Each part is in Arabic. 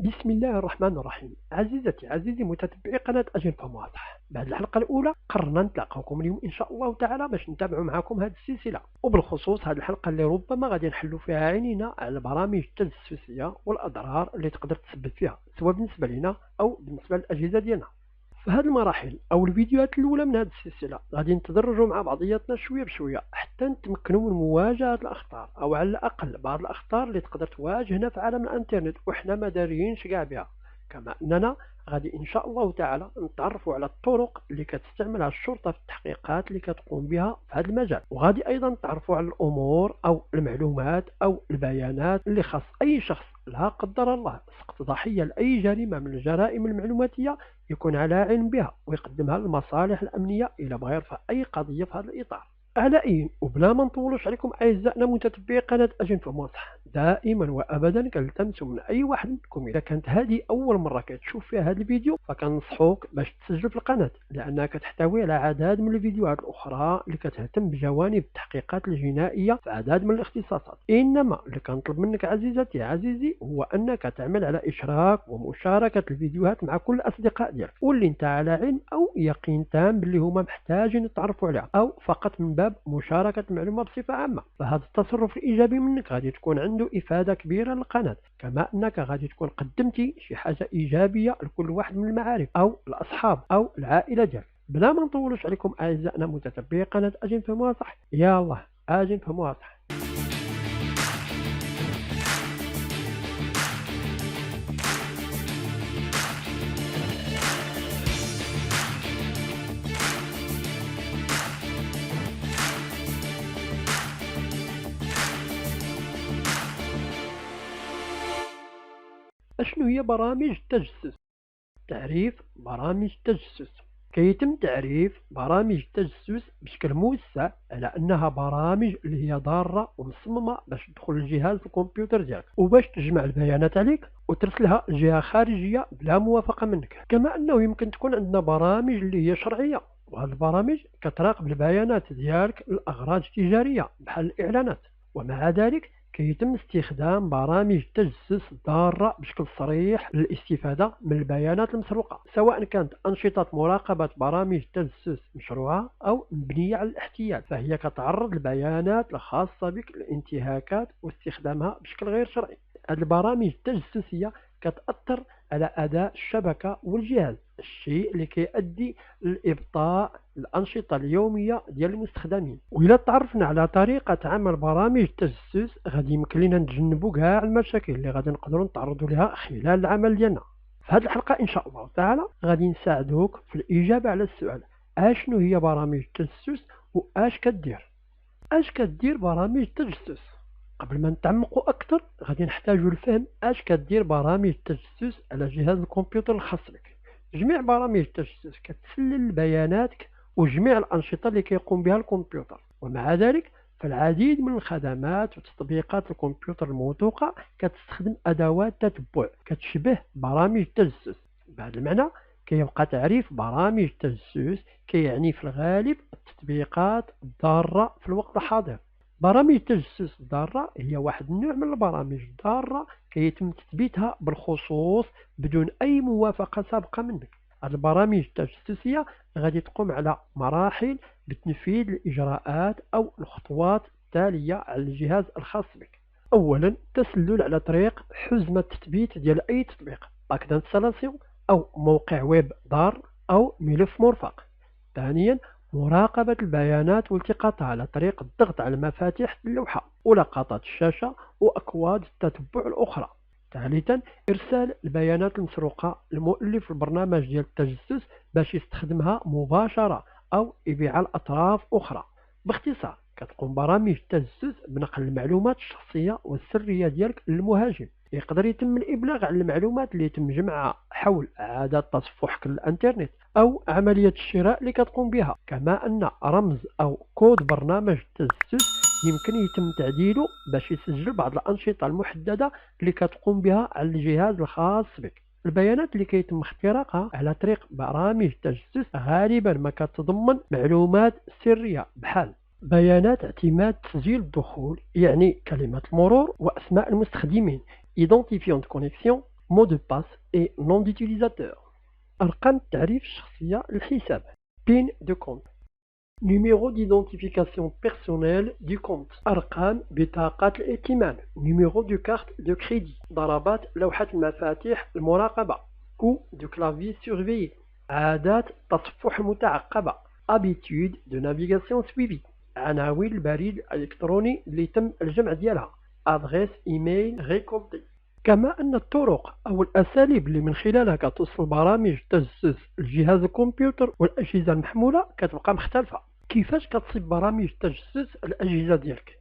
بسم الله الرحمن الرحيم. عزيزتي عزيزي متتبعي قناة أجل فواضح، بعد الحلقة الأولى قررنا نتلاقاكم اليوم إن شاء الله تعالى باش نتابعوا معكم هذه السلسلة، وبالخصوص هذه الحلقة اللي ربما غادي نحلوا فيها عينينا على البرامج التجسسية والأضرار اللي تقدر تسبب فيها سواء بالنسبة لنا أو بالنسبة للأجهزة ديالنا. في هذه المراحل أو الفيديوهات الأولى من هذه السلسلة غادي نتدرجوا مع بعضياتنا شوية بشوية حتى نتمكنوا من مواجهة الأخطار، أو على الأقل بعض الأخطار اللي تقدر تواجهنا في عالم الإنترنت وإحنا ما داريينش كاع بها. كما أننا غادي إن شاء الله تعالى نتعرفوا على الطرق اللي كتستعملها الشرطة في التحقيقات اللي كتقوم بها في هذا المجال، وغادي أيضا نتعرفوا على الأمور أو المعلومات أو البيانات اللي خاص أي شخص لا قدر الله سقط ضحية لأي جريمة من الجرائم المعلوماتية يكون على علم بها ويقدمها للمصالح الأمنية إلى بغى يرفع أي قضية في هذا الإطار. على أي وبلا ما نطولوش عليكم أعزائنا متتبعي قناة أجن فواضح، دائما وأبدا كنلتمسوا من أي واحد منكم إذا كانت هذه أول مرة كتشوف فيها هذا الفيديو فكنصحوك باش تسجل في القناة، لأنها كتحتوي على عدد من الفيديوهات الأخرى اللي كتهتم بجوانب التحقيقات الجنائية في عدد من الاختصاصات. إنما اللي كنطلب منك عزيزتي عزيزي هو أنك تعمل على إشراك ومشاركة الفيديوهات مع كل الأصدقاء ديالك واللي انت على علم أو يقين تام باللي هما محتاجين يتعرفوا عليها، أو فقط من باب مشاركة المعلومة بصفة عامة. فهذا التصرف الإيجابي منك غادي تكون عنده إفادة كبيرة للقناة، كما أنك غادي تكون قدمتي شي حاجة إيجابية لكل واحد من المعارف أو الأصحاب أو العائلة ديالك. بلا ما نطولوش عليكم أعزائنا متتبعي قناة أجن فواضح، يا الله أجن فواضح. أشنو هي برامج التجسس؟ تعريف برامج التجسس: كيتم تعريف برامج التجسس بشكل موسع على أنها برامج اللي هي ضارة ومصممة باش تدخل الجهاز الكمبيوتر ديالك وباش تجمع البيانات عليك وترسلها لجهة خارجية بلا موافقة منك. كما أنه يمكن تكون عندنا برامج اللي هي شرعية، وهذه البرامج كتراقب البيانات ديالك لأغراض تجارية بحال الإعلانات، ومع ذلك كيتم استخدام برامج التجسس ضارة بشكل صريح للاستفادة من البيانات المسروقة، سواء كانت أنشطة مراقبة برامج التجسس مشروعة أو مبنية على الاحتيال، فهي كتعرض البيانات الخاصة بك للانتهاكات واستخدامها بشكل غير شرعي. هذه البرامج التجسسية كتأثر على أداء الشبكة والجهاز، الشيء اللي كيؤدي لإبطاء الأنشطة اليومية ديال المستخدمين. وإلا تعرفنا على طريقة عمل برامج التجسس غادي يمكن لنا نتجنبوا كاع المشاكل اللي غادي نقدروا نتعرضوا لها خلال العمل ديالنا. في هذه الحلقة إن شاء الله تعالى غادي نساعدوك في الإجابة على السؤال: أشنو هي برامج التجسس وأش كدير؟ أش كدير برامج التجسس؟ قبل ما نتعمقوا أكثر غادي نحتاجوا لفهم أش كدير برامج التجسس على جهاز الكمبيوتر الخاص بك. جميع برامج التجسس كتسلل بياناتك وجميع الأنشطة اللي كيقوم بها الكمبيوتر، ومع ذلك فالعديد من الخدمات وتطبيقات الكمبيوتر الموثوقة كتستخدم أدوات تتبع كتشبه برامج التجسس. بهذا المعنى كيبقى تعريف برامج التجسس كيعني في الغالب التطبيقات الضارة في الوقت الحاضر. برامج التجسس الضارة هي واحد النوع من البرامج الضارة كيتم تثبيتها بالخصوص بدون أي موافقة سابقة منك. هذه البرامج التجسسية غادي تقوم على مراحل بتنفيذ الإجراءات أو الخطوات التالية على الجهاز الخاص بك. أولا، تسلل على طريق حزمة تثبيت ديال أي تطبيق باك دانستالاسيون أو موقع ويب ضار أو ملف مرفق. ثانيا، مراقبة البيانات والتقاطها على طريق الضغط على مفاتيح اللوحة ولقطات الشاشة وأكواد التتبع الأخرى. ثالثا، إرسال البيانات المسروقة لمؤلف البرنامج ديال التجسس باش يستخدمها مباشرة أو يبيعها لأطراف أخرى. باختصار كتقوم برامج التجسس بنقل المعلومات الشخصية والسرية ديالك للمهاجم. يقدر يتم الإبلاغ عن المعلومات اللي يتم جمعها حول إعادة تصفحك للإنترنت أو عملية الشراء اللي كتقوم بها. كما أن رمز أو كود برنامج التجسس يمكن يتم تعديله باش يسجل بعض الأنشطة المحددة اللي كتقوم بها على الجهاز الخاص بك. البيانات اللي كيتم اختراقها على طريق برامج التجسس غالبا ما كتضمن معلومات سرية بحال بيانات اعتماد تسجيل الدخول، يعني كلمات المرور وأسماء المستخدمين، identifiant de connexion، mot de passe et nom d'utilisateur. أرقام التعريف الشخصية للحساب. PIN de compte. Numéro d'identification personnelle du compte. أرقام بطاقة الائتمان. Numéro de carte de crédit. ضربات لوحة المفاتيح المراقبة. Coup de clavier surveillé. عادات تصفح متعقبة. Habitude de navigation suivie. عناوين البريد الإلكتروني اللي تم الجمع ديالها. Adresse email récoltée. كما أن الطرق أو الأساليب اللي من خلالها كتوصل برامج تجسس الجهاز الكمبيوتر والأجهزة المحمولة كتبقى مختلفة. كيفاش كتصيب برامج تجسس الأجهزة ديالك؟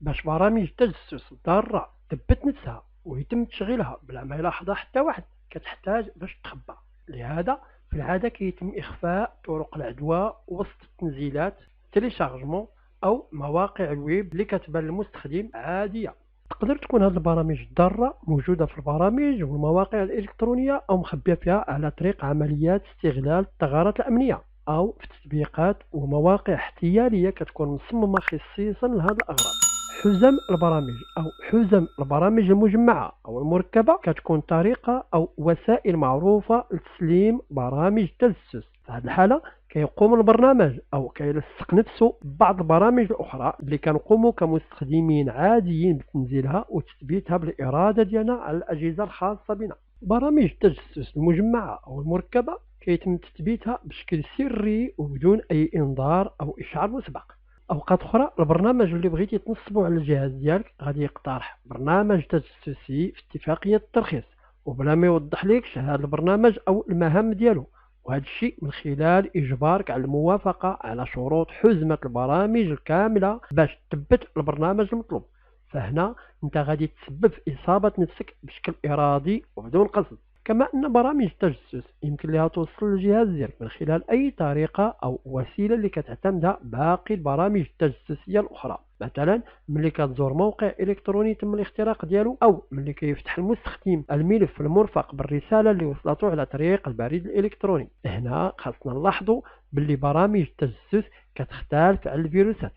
باش برامج تجسس ضارة تثبت نفسها ويتم تشغيلها بلا ما يلاحظها حتى واحد كتحتاج باش تخبى. لهذا في العادة كيتم إخفاء طرق العدوى وسط التنزيلات تيليشارجمون أو مواقع الويب اللي كتبان للمستخدم عادية. تقدر تكون هذه البرامج الضارة موجودة في البرامج والمواقع الإلكترونية أو مخبية فيها على طريق عمليات استغلال الثغرات الأمنية أو في تطبيقات ومواقع احتيالية كتكون مصممة خصيصا لهذه الأغراض. حزم البرامج أو حزم البرامج المجمعة أو المركبة كتكون طريقة أو وسائل معروفة لتسليم برامج التجسس. في هذه الحالة كيقوم البرنامج أو كيلصق نفسه ببعض البرامج الأخرى اللي كنقوموا كمستخدمين عاديين بتنزيلها وتثبيتها بالإرادة ديالنا على الأجهزة الخاصة بنا. برامج التجسس المجمعة أو المركبة كيتم تثبيتها بشكل سري وبدون أي إنذار أو إشعار مسبق. أوقات أخرى البرنامج اللي بغيتي تنصبو على الجهاز ديالك غادي يقترح برنامج تجسسي في اتفاقية الترخيص وبلا ما يوضح لكش هذا البرنامج أو المهام ديالو، وهذا الشيء من خلال إجبارك على الموافقة على شروط حزمة البرامج الكاملة باش تثبت البرنامج المطلوب. فهنا انت غادي تسبب في إصابة نفسك بشكل إرادي وبدون قصد. كما أن برامج التجسس يمكن لها توصل للجهاز ديالك من خلال أي طريقة أو وسيلة اللي كتعتمدها باقي البرامج التجسسية الأخرى. مثلا ملي كتزور موقع إلكتروني تم الاختراق ديالو أو ملي كيفتح المستخدم الملف المرفق بالرسالة اللي وصلته على طريق البريد الإلكتروني. هنا خاصنا نلاحظوا باللي برامج التجسس كتختلف على الفيروسات،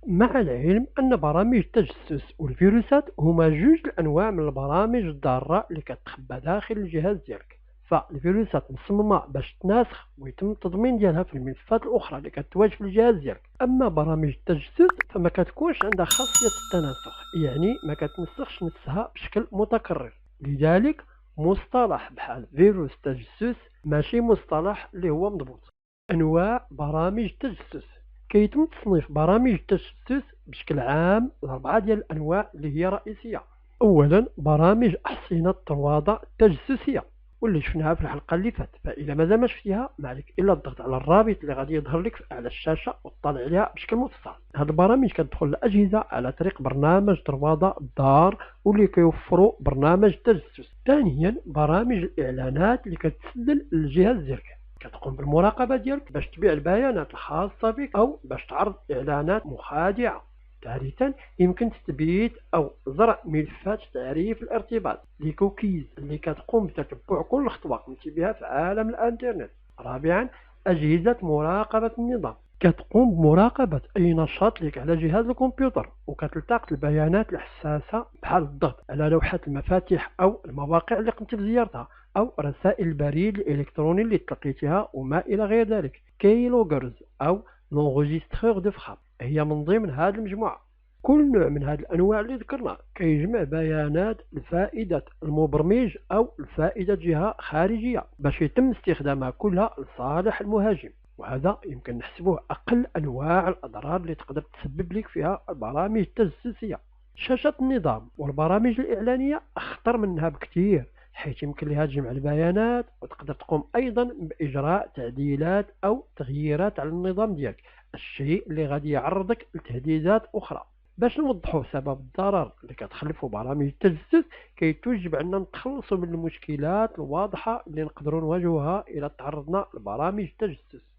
مع العلم أن برامج التجسس والفيروسات هما جوج الأنواع من البرامج الضارة اللي كتخبى داخل الجهاز ديالك. فالفيروسات مصممة باش تناسخ ويتم التضمين ديالها في الملفات الأخرى اللي كتواجد في الجهاز ديالك. أما برامج التجسس فما كتكونش عندها خاصية التناسخ، يعني ما كتنسخش نفسها بشكل متكرر. لذلك مصطلح بحال فيروس تجسس ماشي مصطلح اللي هو مضبوط. أنواع برامج التجسس. كيتم تصنيف برامج التجسس بشكل عام لأربعة ديال الأنواع اللي هي رئيسية. أولا برامج أحصنة الطروادة التجسسية واللي شفناها في الحلقة اللي فاتت، فإذا مازال ما شفتيها ما عليك إلا الضغط على الرابط اللي غادي يظهر لك على الشاشة وتطلع عليها بشكل مفصل. هذه البرامج كتدخل الأجهزة على طريق برنامج طروادة الدار واللي كيوفروا برنامج التجسس. ثانيا برامج الإعلانات اللي كتسلل للجهاز ديالك، كتقوم بالمراقبة ديالك باش تبيع البيانات الخاصة بك أو باش تعرض إعلانات مخادعة. ثالثا يمكن تثبيت أو زرع ملفات تعريف الارتباط لي كوكيز اللي كتقوم بتتبع كل خطوة قمتي بها في عالم الانترنت. رابعا أجهزة مراقبة النظام، كتقوم بمراقبة أي نشاط لك على جهاز الكمبيوتر وكتلتقط البيانات الحساسة بحال الضغط على لوحة المفاتيح أو المواقع اللي قمتي بزيارتها أو رسائل البريد الإلكتروني اللي تلقيتها وما إلى غير ذلك. كيلوغرز أو لونغوجيسترور دو فراب هي من ضمن هذه المجموعة. كل نوع من هذه الأنواع اللي ذكرنا كيجمع بيانات لفائدة المبرمج أو لفائدة جهة خارجية باش يتم استخدامها كلها لصالح المهاجم، وهذا يمكن نحسبه أقل أنواع الأضرار اللي تقدر تسبب لك فيها البرامج التجسسية. شاشة النظام والبرامج الإعلانية أخطر منها بكثير، حيث يمكن لها جمع البيانات وتقدر تقوم أيضا بإجراء تعديلات أو تغييرات على النظام ديالك، الشيء اللي غادي يعرضك لتهديدات أخرى. باش نوضحوا سبب الضرر اللي كتخلفوا برامج التجسس كيتوجب عندنا نتخلصوا من المشكلات الواضحة اللي نقدروا نواجهوها إذا تعرضنا لبرامج التجسس.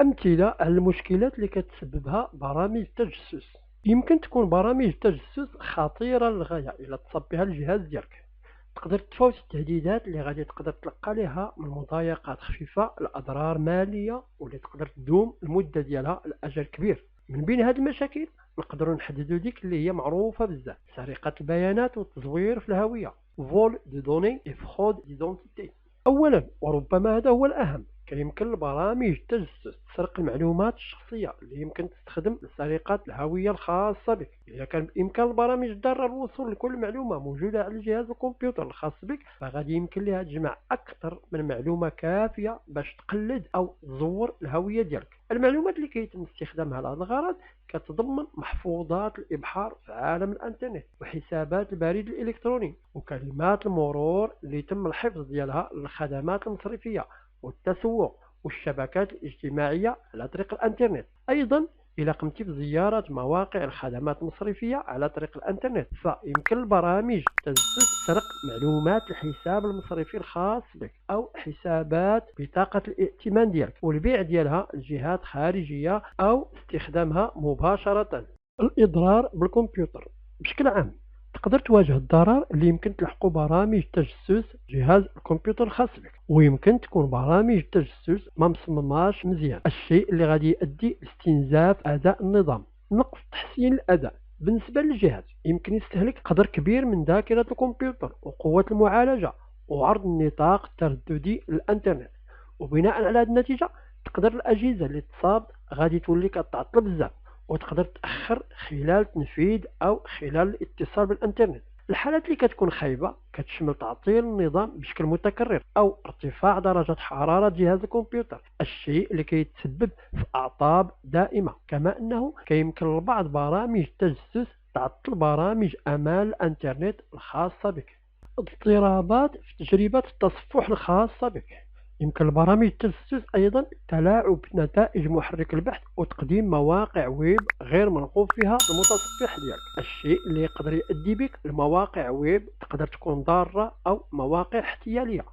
أمثلة على المشكلات اللي كتسببها برامج التجسس: يمكن تكون برامج التجسس خطيرة للغاية إلا تصاب بها الجهاز ديالك. تقدر تفوت التهديدات اللي غادي تقدر تلقى لها من مضايقات خفيفة لأضرار مالية واللي تقدر تدوم المدة ديالها لأجل كبير. من بين هذه المشاكل نقدروا نحددوا ديك اللي هي معروفه بزاف: سرقه البيانات والتزوير في الهويه، فول دي دوني اي فرود ديدونتيتي. اولا وربما هذا هو الاهم، كيمكن لبرامج التجسس تسرق المعلومات الشخصيه اللي يمكن تستخدم لسرقه الهويه الخاصه بك. اذا كان بامكان البرامج الضاره الوصول لكل معلومه موجوده على الجهاز الكمبيوتر الخاص بك، فغادي يمكن لها تجمع اكثر من معلومه كافيه باش تقلد او تزور الهويه ديالك. المعلومات اللي كيتم استخدامها لهذا الغرض كتضمن محفوظات الابحار في عالم الانترنت، وحسابات البريد الالكتروني، وكلمات المرور اللي تم الحفظ ديالها للخدمات المصرفيه والتسوق والشبكات الاجتماعيه على طريق الانترنت. ايضا إذا قمت بزيارة مواقع الخدمات المصرفية على طريق الإنترنت، فيمكن البرامج تجسس سرق معلومات الحساب المصرفي الخاص بك أو حسابات بطاقة الائتمان ديالك والبيع ديالها لجهات خارجية أو استخدامها مباشرة. الإضرار بالكمبيوتر بشكل عام، تقدر تواجه الضرر اللي يمكن تلحقه برامج تجسس جهاز الكمبيوتر الخاص بك، ويمكن تكون برامج التجسس ما مصمماش مزيان، الشيء اللي غادي يؤدي لاستنزاف اداء النظام. نقص تحسين الاداء بالنسبه للجهاز، يمكن يستهلك قدر كبير من ذاكره الكمبيوتر وقوه المعالجه وعرض النطاق الترددي للانترنت، وبناء على هذه النتيجه تقدر الاجهزه اللي تصاب غادي تولي كتعطل بزاف وتقدر تأخر خلال تنفيذ أو خلال الاتصال بالإنترنت. الحالات اللي كتكون خايبة كتشمل تعطيل النظام بشكل متكرر أو ارتفاع درجة حرارة جهاز الكمبيوتر، الشيء اللي كيتسبب في أعطاب دائمة. كما أنه كيمكن لبعض برامج التجسس تعطل برامج أمان الإنترنت الخاصة بك. اضطرابات في تجربة التصفح الخاصة بك، يمكن لبرامج التجسس أيضا التلاعب بنتائج محرك البحث وتقديم مواقع ويب غير مرغوب فيها المتصفح ديالك، الشيء اللي يقدر يؤدي بك لمواقع ويب تقدر تكون ضارة أو مواقع احتيالية.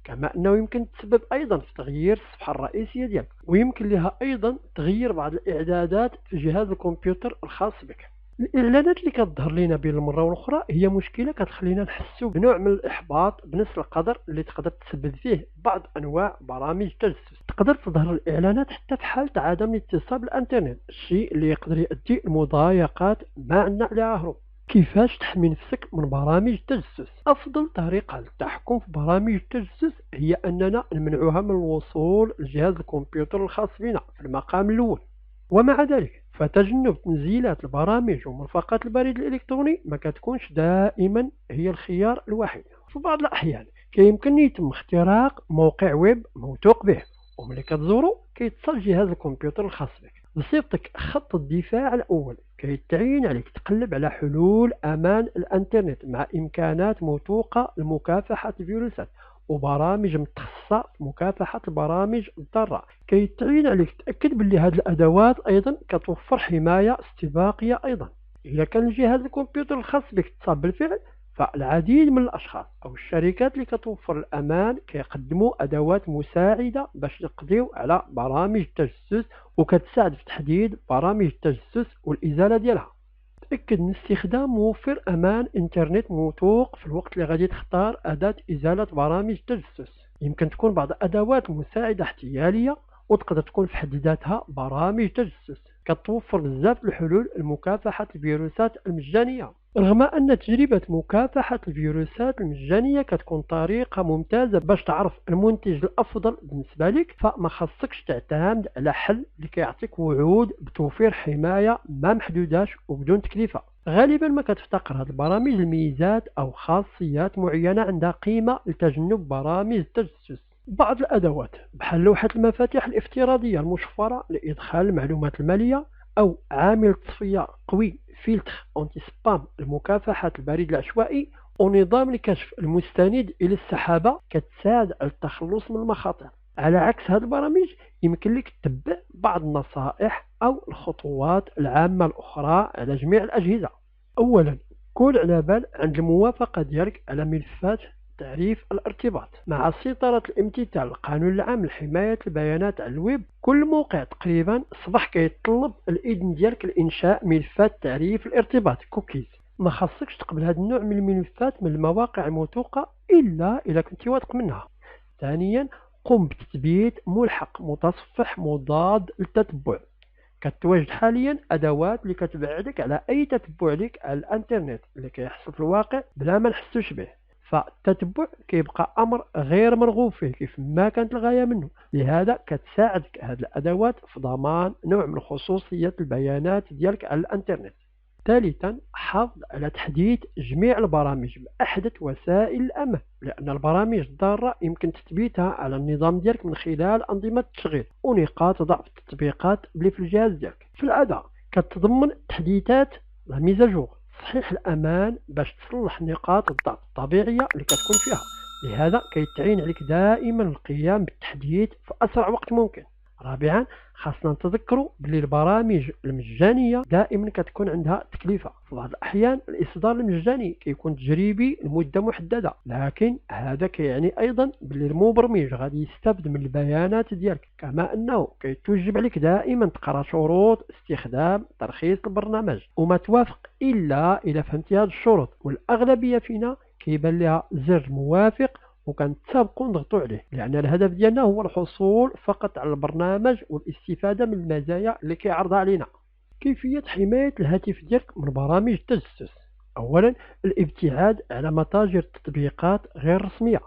كما أنه يمكن تسبب أيضا في تغيير الصفحة الرئيسية ديالك، ويمكن لها أيضا تغيير بعض الإعدادات في جهاز الكمبيوتر الخاص بك. الإعلانات اللي كتظهر لنا بين المرة والأخرى هي مشكلة كتخلينا نحسوا بنوع من الإحباط بنفس القدر اللي تقدر تسبب فيه بعض أنواع برامج التجسس. تقدر تظهر الإعلانات حتى في حالة عدم الاتصال بالإنترنت، الشيء اللي يقدر يؤدي لمضايقات ما عندنا عليها هروب. كيفاش تحمي نفسك من برامج التجسس؟ أفضل طريقة للتحكم في برامج التجسس هي أننا نمنعها من الوصول لجهاز الكمبيوتر الخاص بنا في المقام الأول. ومع ذلك فتجنب تنزيلات البرامج ومرفقات البريد الإلكتروني ما كتكونش دائما هي الخيار الوحيد. في بعض الأحيان كيمكن يتم اختراق موقع ويب موثوق به، وملي كتزورو كيتصل جهاز الكمبيوتر الخاص بك. بصفتك خط الدفاع الأول كيتعين عليك تقلب على حلول أمان الإنترنت مع إمكانات موثوقة لمكافحة الفيروسات وبرامج متخصصة في مكافحة البرامج الضارة. كيتعين عليك تأكد بلي هذه الأدوات أيضا كتوفر حماية استباقية. أيضا إذا كان جهاز الكمبيوتر الخاص بك تصاب بالفعل، فالعديد من الأشخاص أو الشركات اللي كتوفر الأمان كيقدموا أدوات مساعدة باش يقضيو على برامج التجسس وكتساعد في تحديد برامج التجسس والإزالة ديالها. تأكد من استخدام موفر أمان إنترنت موثوق في الوقت اللي غادي تختار أداة إزالة برامج التجسس. يمكن تكون بعض الأدوات المساعدة احتيالية وتقدر تكون في حد ذاتها برامج تجسس، كتوفر بزاف الحلول لمكافحة الفيروسات المجانية. رغم أن تجربة مكافحة الفيروسات المجانية كتكون طريقة ممتازة باش تعرف المنتج الأفضل بالنسبة لك، فما خاصكش تعتمد على حل اللي كيعطيك وعود بتوفير حماية ما محدوداش وبدون تكلفة. غالبا ما كتفتقر هذه البرامج لميزات أو خاصيات معينة عندها قيمة لتجنب برامج التجسس. بعض الأدوات بحال لوحة المفاتيح الافتراضية المشفرة لإدخال المعلومات المالية، أو عامل تصفية قوي فلتر أنتي سبام لمكافحة البريد العشوائي، ونظام الكشف المستند إلى السحابة كتساعد على التخلص من المخاطر. على عكس هذه البرامج يمكن لك تتبع بعض النصائح أو الخطوات العامة الأخرى على جميع الأجهزة. أولا، كون على بال عند الموافقة ديالك على ملفات تعريف الارتباط. مع سيطرة الامتثال القانون العام لحماية البيانات على الويب، كل موقع تقريبا أصبح كيطلب الإذن ديالك لإنشاء ملفات تعريف الارتباط كوكيز. ما خاصكش تقبل هذا النوع من الملفات من المواقع الموثوقة إلا إذا كنت واثق منها. ثانيا، قم بتثبيت ملحق متصفح مضاد للتتبع. كتواجد حاليا ادوات اللي كتبعدك على اي تتبع لك على الانترنت اللي كيحصل في الواقع بلا ما نحسوش به. فالتتبع كيبقى امر غير مرغوب فيه كيف ما كانت الغايه منه. لهذا كتساعدك هذه الادوات في ضمان نوع من خصوصيه البيانات ديالك على الانترنت. ثالثا، حافظ على تحديث جميع البرامج بأحدث وسائل الأمان، لأن البرامج الضارة يمكن تثبيتها على النظام ديالك من خلال أنظمة التشغيل ونقاط ضعف التطبيقات اللي في الجهاز ديالك. في العادة كتضمن تحديثات لا ميزاجور صحيح الأمان باش تصلح نقاط الضعف الطبيعية اللي كتكون فيها. لهذا كيتعين عليك دائما القيام بالتحديث في أسرع وقت ممكن. رابعا، خاصنا نتذكروا بلي البرامج المجانية دائما كتكون عندها تكلفة. في بعض الأحيان الإصدار المجاني كيكون تجريبي لمدة محددة، لكن هذا كيعني أيضا بلي المبرمج غادي يستافد من البيانات ديالك، كما أنه كيتوجب عليك دائما تقرأ شروط استخدام ترخيص البرنامج وما توافق إلا إذا فهمتي هذه الشروط. والأغلبية فينا كيبان لها زر موافق وكنتسابقوا نضغطوا عليه، لأن الهدف ديالنا هو الحصول فقط على البرنامج والاستفادة من المزايا اللي كيعرضها علينا. كيفية حماية الهاتف ديالك من برامج التجسس. أولا، الابتعاد على متاجر التطبيقات غير رسمية.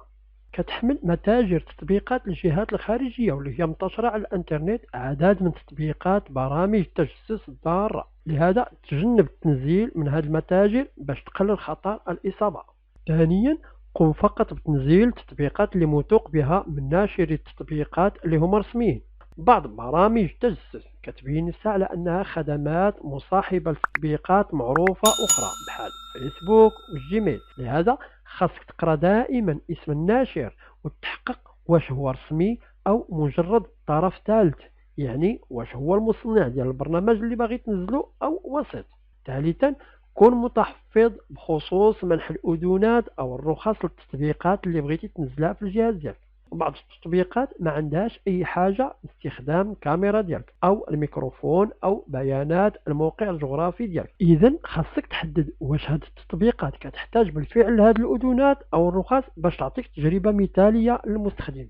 كتحمل متاجر تطبيقات الجهات الخارجية واللي هي منتشرة على الانترنت عدد من تطبيقات برامج التجسس الضارة، لهذا تجنب التنزيل من هذه المتاجر باش تقلل خطر الإصابة. ثانيا، قم فقط بتنزيل التطبيقات اللي موثوق بها من ناشري التطبيقات اللي هم رسميين. بعض برامج التجسس كتبين نفسها على أنها خدمات مصاحبة لتطبيقات معروفة أخرى بحال فيسبوك والجيميل، لهذا خاصك تقرأ دائما اسم الناشر وتحقق واش هو رسمي أو مجرد طرف ثالث، يعني واش هو المصنع ديال البرنامج اللي باغي تنزله أو وسيط. ثالثا، كن متحفظ بخصوص منح الأذونات أو الرخص للتطبيقات اللي بغيتي تنزلها في الجهاز ديالك. بعض التطبيقات ما عندهاش أي حاجة باستخدام الكاميرا ديالك أو الميكروفون أو بيانات الموقع الجغرافي ديالك، إذا خاصك تحدد واش هذه التطبيقات كتحتاج بالفعل هذه الأذونات أو الرخص باش تعطيك تجربة مثالية للمستخدم.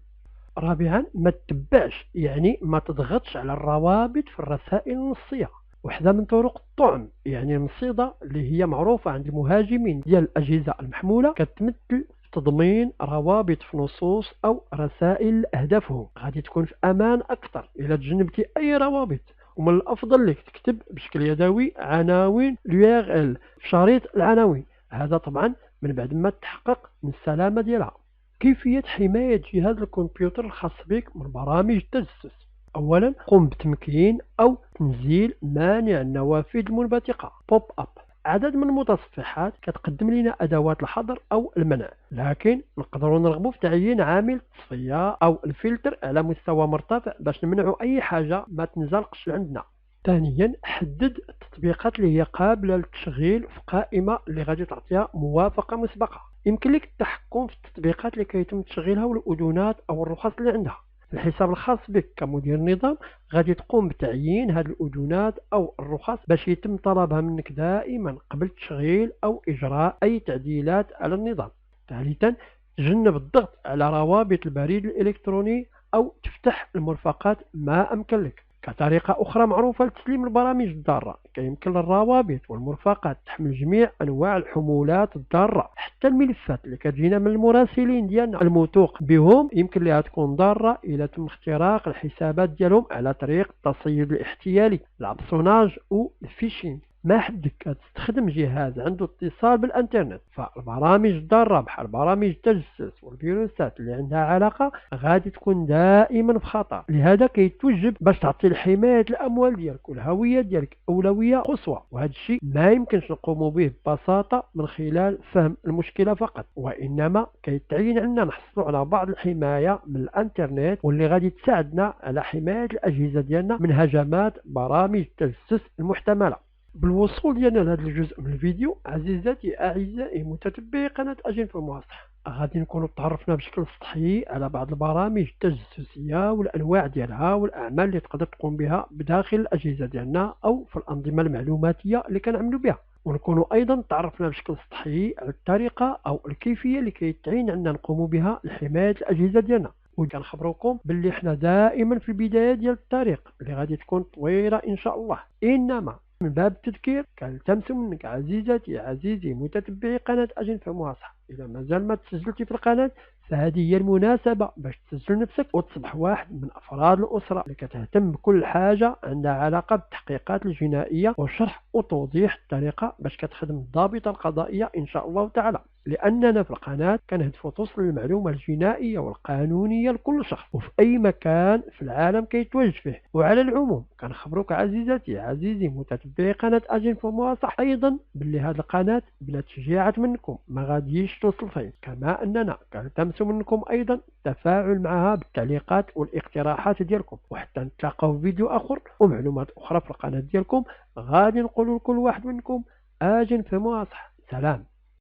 رابعا، ما تتبعش يعني ما تضغطش على الروابط في الرسائل النصية. وحدة من طرق الطعم يعني المصيدة اللي هي معروفة عند المهاجمين ديال الأجهزة المحمولة كتمثل تضمين روابط في نصوص أو رسائل أهدافهم. غادي تكون في أمان أكثر إذا تجنبتي أي روابط، ومن الأفضل لك تكتب بشكل يدوي عناوين URL في شريط العناوين، هذا طبعا من بعد ما تحقق من السلامة ديالها. كيفية حماية جهاز الكمبيوتر الخاص بك من برامج التجسس. أولا، قم بتمكين أو تنزيل مانع النوافذ المنبثقة بوب أب. عدد من المتصفحات كتقدم لنا أدوات الحظر أو المنع، لكن نقدروا نرغبوا في تعيين عامل التصفية أو الفلتر على مستوى مرتفع باش نمنعوا أي حاجة ما تنزلقش عندنا. ثانيا، حدد التطبيقات اللي هي قابلة للتشغيل في قائمة اللي غادي تعطيها موافقة مسبقة. يمكن لك التحكم في التطبيقات اللي كيتم تشغيلها والأذونات أو الرخص اللي عندها. في الحساب الخاص بك كمدير النظام غادي تقوم بتعيين هذه الأذونات أو الرخص باش يتم طلبها منك دائما قبل تشغيل أو إجراء أي تعديلات على النظام. ثالثا، تجنب الضغط على روابط البريد الإلكتروني أو تفتح المرفقات ما أمكن لك. كطريقة أخرى معروفة لتسليم البرامج الضارة، كيمكن للروابط والمرفقات تحمل جميع أنواع الحمولات الضارة، حتى الملفات اللي كتجينا من المراسلين ديالنا الموثوق بهم يمكن لها تكون ضارة إذا تم اختراق الحسابات ديالهم على طريق التصيد الاحتيالي العبسوناج أو الفيشين. ما حدك كتستخدم جهاز عنده اتصال بالانترنت، فالبرامج الضارة بحال برامج التجسس والفيروسات اللي عندها علاقة غادي تكون دائما في خطر. لهذا كيتوجب باش تعطي الحماية الأموال ديالك والهوية ديالك أولوية قصوى، وهذا الشيء ما يمكنش نقوم به ببساطة من خلال فهم المشكلة فقط، وإنما كيتعين عندنا نحصلوا على بعض الحماية من الانترنت واللي غادي تساعدنا على حماية الأجهزة ديالنا من هجمات برامج التجسس المحتملة. بالوصول ديالنا لهذا الجزء من الفيديو عزيزاتي أعزائي متتبعي قناة أجينفو المصح، غادي نكونوا تعرفنا بشكل سطحي على بعض البرامج التجسسية والأنواع ديالها والأعمال اللي تقدر تقوم بها بداخل الأجهزة ديالنا أو في الأنظمة المعلوماتية اللي كنعملوا بها، ونكونوا أيضا تعرفنا بشكل سطحي على الطريقة أو الكيفية اللي كيتعين عندنا نقوم بها لحماية الأجهزة ديالنا. وكنخبروكم باللي حنا دائما في البداية ديال الطريق اللي غادي تكون طويلة إن شاء الله. إنما من باب التذكير كنلتمس منك عزيزتي عزيزي متتبعي قناة أجن فهموها صح، إذا مازال ما تسجلتي في القناة فهذه هي المناسبة باش تسجل نفسك وتصبح واحد من أفراد الأسرة اللي كتهتم بكل حاجة عندها علاقة بالتحقيقات الجنائية وشرح وتوضيح الطريقة باش كتخدم الضابطة القضائية إن شاء الله تعالى. لأننا في القناة كنهدفوا توصل المعلومة الجنائية والقانونية لكل شخص وفي أي مكان في العالم كيتواجد فيه. وعلى العموم كنخبروك عزيزتي عزيزي متتبعي قناة أجن فهموها صح أيضا باللي هذه القناة بلا تشجيعات منكم ما غاديش توصل فين، كما أننا كنلتمس منكم أيضا التفاعل معها بالتعليقات والاقتراحات ديالكم. وحتى نتلاقاو في فيديو آخر ومعلومات أخرى في القناة ديالكم، غادي نقول لكل واحد منكم أجن فهموها صح. سلام.